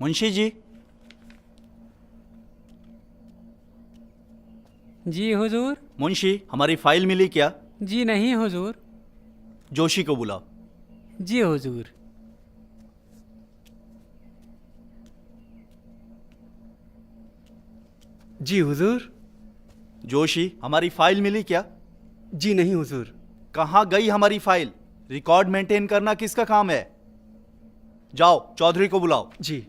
मुंशी जी। जी हुजूर। मुंशी, हमारी फाइल मिली क्या? जी नहीं हुजूर। जोशी को बुलाओ। जी हुजूर। जी हुजूर। जोशी, हमारी फाइल मिली क्या? जी नहीं हुजूर। कहाँ गई हमारी फाइल? रिकॉर्ड मेंटेन करना किसका काम है? जाओ, चौधरी को बुलाओ। जी।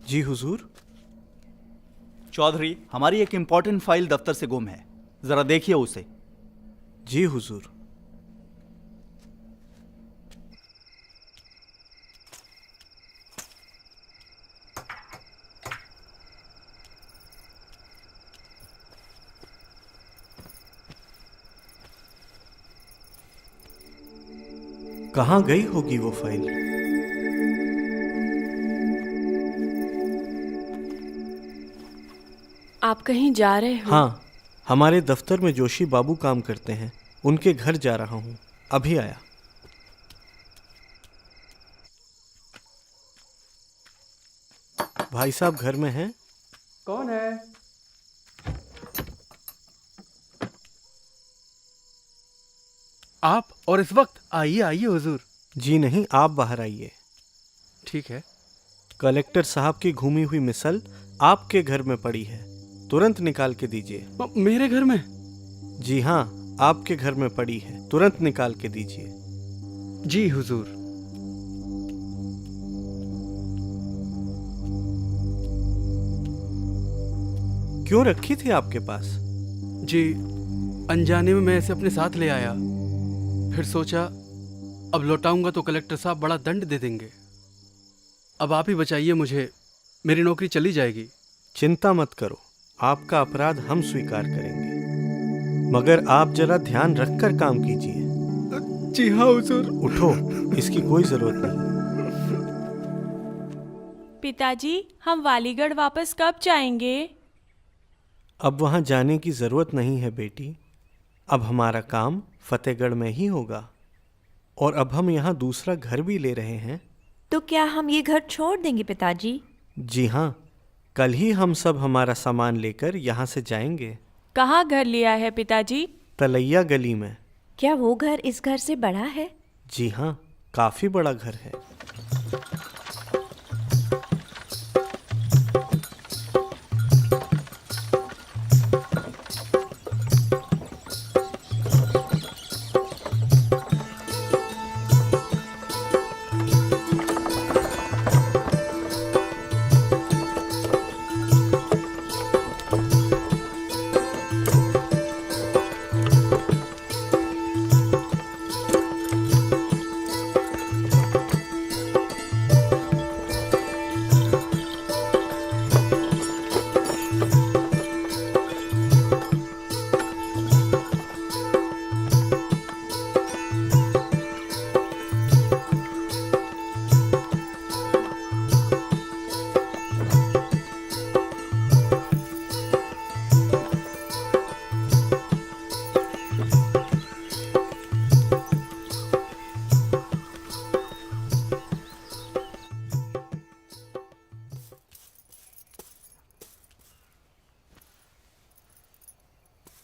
जी हुजूर। चौधरी, हमारी एक इंपॉर्टेंट फाइल दफ्तर से गुम है, जरा देखिए उसे। जी हुजूर। कहाँ गई होगी वो फाइल? आप कहीं जा रहे हो? हाँ, हमारे दफ्तर में जोशी बाबू काम करते हैं, उनके घर जा रहा हूँ, अभी आया। भाई साहब घर में हैं? कौन है? आप? और इस वक्त? आइए आइए हुजूर। जी नहीं, आप बाहर आइए। ठीक है। कलेक्टर साहब की घूमी हुई मिसल आपके घर में पड़ी है, तुरंत निकाल के दीजिए। मेरे घर में? जी हाँ, आपके घर में पड़ी है, तुरंत निकाल के दीजिए। जी हुजूर। क्यों रखी थी आपके पास? जी, अनजाने में मैं इसे अपने साथ ले आया, फिर सोचा अब लौटाऊंगा तो कलेक्टर साहब बड़ा दंड दे देंगे। अब आप ही बचाइए मुझे, मेरी नौकरी चली जाएगी। चिंता मत करो, आपका अपराध हम स्वीकार करेंगे, मगर आप जरा ध्यान रखकर काम कीजिए। जी हाँ हुजूर। उठो, इसकी कोई जरूरत नहीं। पिताजी, हम वालीगढ़ वापस कब जाएंगे? अब वहां जाने की जरूरत नहीं है बेटी, अब हमारा काम फतेहगढ़ में ही होगा, और अब हम यहाँ दूसरा घर भी ले रहे हैं। तो क्या हम ये घर छोड़ देंगे पिताजी? जी हाँ, कल ही हम सब हमारा सामान लेकर यहाँ से जाएंगे। कहाँ घर लिया है पिताजी? तलैया गली में। क्या वो घर इस घर से बड़ा है? जी हाँ, काफी बड़ा घर है।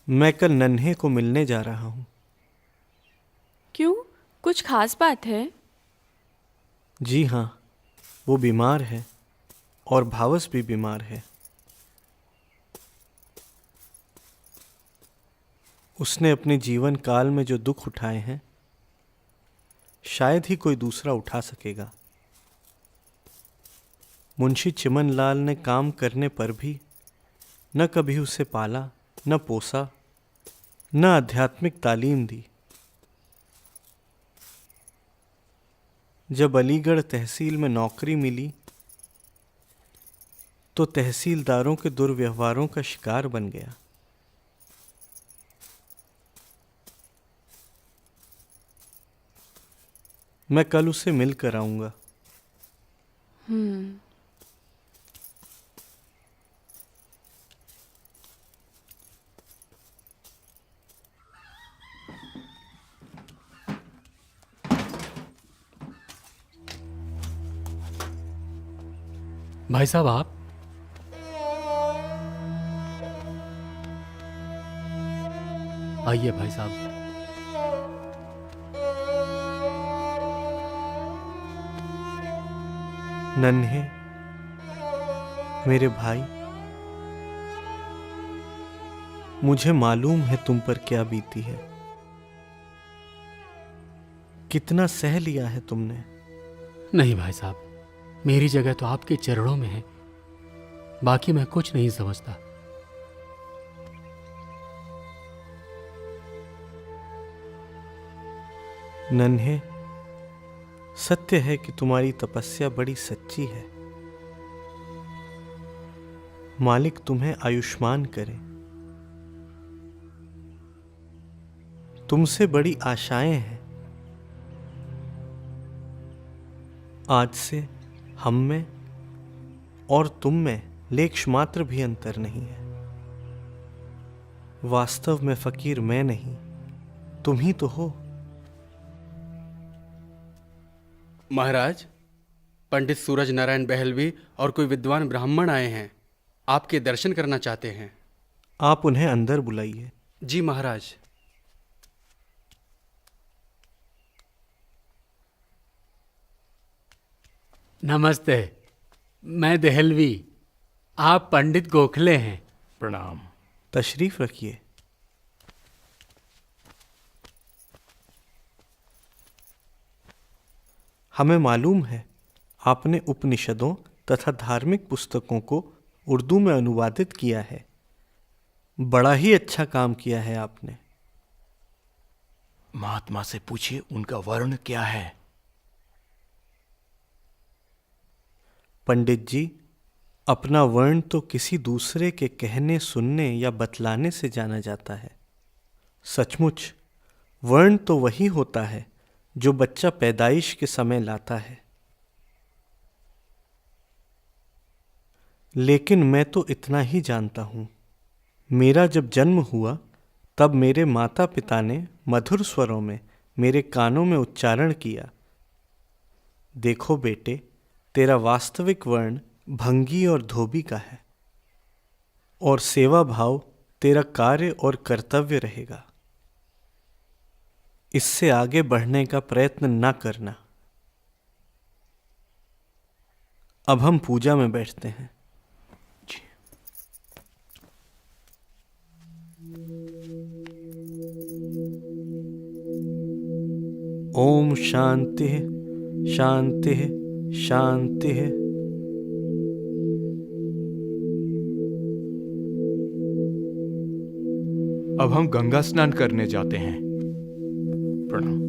मैं कल नन्हे को मिलने जा रहा हूँ। क्यों, कुछ खास बात है? जी हाँ, वो बीमार है और भावस भी बीमार है। उसने अपने जीवन काल में जो दुख उठाए हैं, शायद ही कोई दूसरा उठा सकेगा। मुंशी चिमन लाल ने काम करने पर भी न कभी उसे पाला, न पोसा, न आध्यात्मिक तालीम दी। जब अलीगढ़ तहसील में नौकरी मिली तो तहसीलदारों के दुर्व्यवहारों का शिकार बन गया। मैं कल उसे मिलकर आऊंगा। भाई साहब आप आइए भाई साहब। नन्हे मेरे भाई, मुझे मालूम है तुम पर क्या बीती है, कितना सह लिया है तुमने। नहीं भाई साहब, मेरी जगह तो आपके चरणों में है, बाकी मैं कुछ नहीं समझता। नन्हे, सत्य है कि तुम्हारी तपस्या बड़ी सच्ची है। मालिक तुम्हें आयुष्मान करे। तुमसे बड़ी आशाएं हैं। आज से हम में और तुम में लेश मात्र भी अंतर नहीं है। वास्तव में फकीर मैं नहीं, तुम ही तो हो। महाराज, पंडित सूरज नारायण बहलवी और कोई विद्वान ब्राह्मण आए हैं, आपके दर्शन करना चाहते हैं। आप उन्हें अंदर बुलाइए। जी महाराज। नमस्ते, मैं दहलवी, आप पंडित गोखले हैं। प्रणाम। तशरीफ रखिए। हमें मालूम है आपने उपनिषदों तथा धार्मिक पुस्तकों को उर्दू में अनुवादित किया है। बड़ा ही अच्छा काम किया है आपने। महात्मा से पूछिए उनका वर्ण क्या है। पंडित जी, अपना वर्ण तो किसी दूसरे के कहने, सुनने या बतलाने से जाना जाता है। सचमुच वर्ण तो वही होता है जो बच्चा पैदाइश के समय लाता है। लेकिन मैं तो इतना ही जानता हूं, मेरा जब जन्म हुआ तब मेरे माता पिता ने मधुर स्वरों में मेरे कानों में उच्चारण किया, देखो बेटे, तेरा वास्तविक वर्ण भंगी और धोबी का है और सेवा भाव तेरा कार्य और कर्तव्य रहेगा। इससे आगे बढ़ने का प्रयत्न न करना। अब हम पूजा में बैठते हैं। ओम शांति शांति शांति। अब हम गंगा स्नान करने जाते हैं। प्रणाम।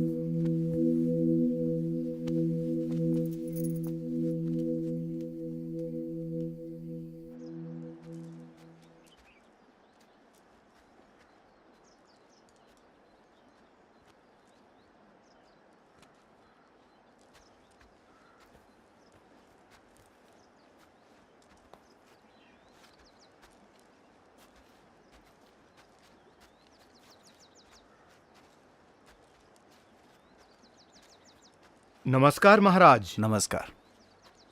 नमस्कार महाराज। नमस्कार।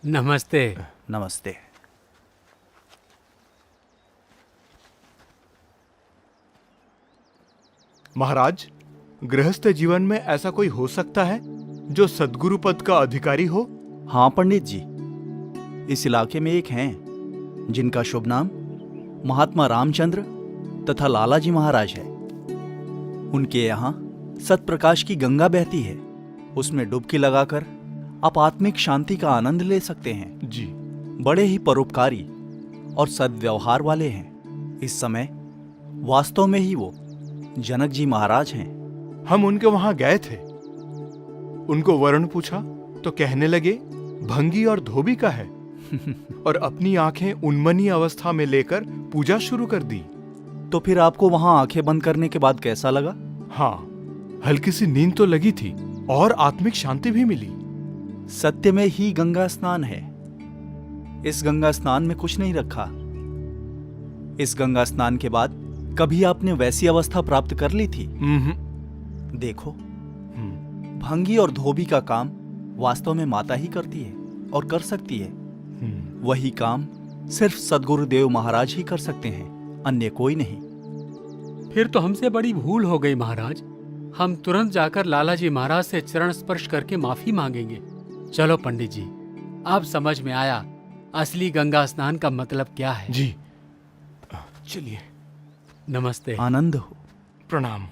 नमस्ते। नमस्ते। महाराज, गृहस्थ जीवन में ऐसा कोई हो सकता है जो सद्गुरु पद का अधिकारी हो? हाँ पंडित जी, इस इलाके में एक हैं जिनका शुभ नाम महात्मा रामचंद्र तथा लालाजी महाराज है। उनके यहाँ सतप्रकाश की गंगा बहती है, उसमें डुबकी लगाकर आप आत्मिक शांति का आनंद ले सकते हैं। जी। बड़े ही परोपकारी और सद्व्यवहार वाले हैं। इस समय वास्तव में ही वो जनक जी महाराज हैं। हम उनके वहां गए थे, उनको वर्ण पूछा तो कहने लगे भंगी और धोबी का है और अपनी आंखें उन्मनी अवस्था में लेकर पूजा शुरू कर दी। तो फिर आपको वहां आंखें बंद करने के बाद कैसा लगा? हाँ, हल्की सी नींद तो लगी थी और आत्मिक शांति भी मिली। सत्य में ही गंगा स्नान है। इस गंगा स्नान में कुछ नहीं रखा। इस गंगा स्नान के बाद कभी आपने वैसी अवस्था प्राप्त कर ली थी? देखो, भंगी और धोबी का काम वास्तव में माता ही करती है और कर सकती है। वही काम सिर्फ सदगुरुदेव महाराज ही कर सकते हैं, अन्य कोई नहीं। फिर तो हमसे बड़ी भूल हो गई महाराज। हम तुरंत जाकर लाला जी महाराज से चरण स्पर्श करके माफी मांगेंगे। चलो पंडित जी, अब समझ में आया असली गंगा स्नान का मतलब क्या है। जी चलिए। नमस्ते। आनंद हो। प्रणाम।